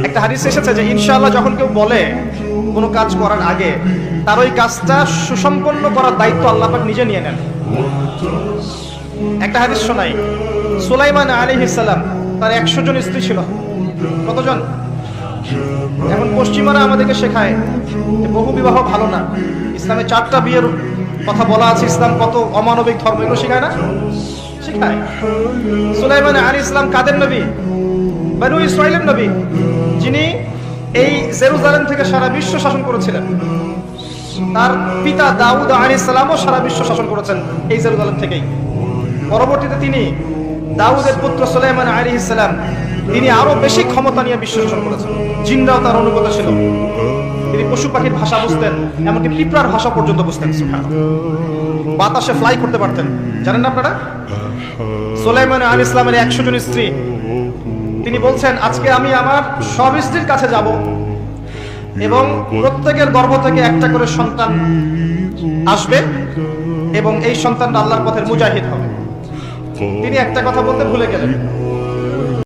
একটা হাদিস এসেছে যে ইনশাআল্লাহ যখন কেউ বলে কোনো কাজ করার আগে তার ওই কাজটা সুসম্পন্ন করার দায়িত্ব আল্লাহ পাক নিজে নিয়ে নেন। একটা হাদিস শোনাই, সুলাইমান আলাইহিস সালাম তার 100 জন স্ত্রী ছিল। কতজন? এখন পশ্চিমারা আমাদেরকে শেখায় যে বহু বিবাহ ভালো না, ইসলামে 4টা বিয়ের কথা বলা আছে, ইসলাম কত অমানবিক ধর্ম, এগুলো শেখায় না? শেখায়। সুলাইমান আলাইহিস সালাম কাদের নবী? বনু ইসরাইলের নবী, যিনি এই জেরুজালেম থেকে সারা বিশ্ব শাসন করেছিলেন। তার পিতা দাউদ আলাইহিস সালামও সারা বিশ্ব শাসন করেছেন এই জেরুজালেম থেকেই। পরবর্তীতে তিনি দাউদের পুত্র সুলাইমান আলাইহিস সালাম, তিনি আরো বেশি ক্ষমতা নিয়ে বিশ্ব শাসন করেছেন। জিনরাও তার অনুগত ছিল। তিনি পশু পাখির ভাষা বুঝতেন, এমনকি পিঁপড়ার ভাষা পর্যন্ত বুঝতেন। সুবহানাল্লাহ। বাতাসে ফ্লাই করতে পারতেন। জানেন না আপনারা? সুলাইমান আলাইহিস সালামের 100 জন স্ত্রী, তিনি বলছেন আজকে আমি আমার সব স্ত্রীর কাছে যাব এবং প্রত্যেকের গর্ভ থেকে একটা করে সন্তান আসবে এবং এই সন্তানটা আল্লাহর পথের মুজাহিদ হবে। তিনি একটা কথা বলতে ভুলে গেলেন,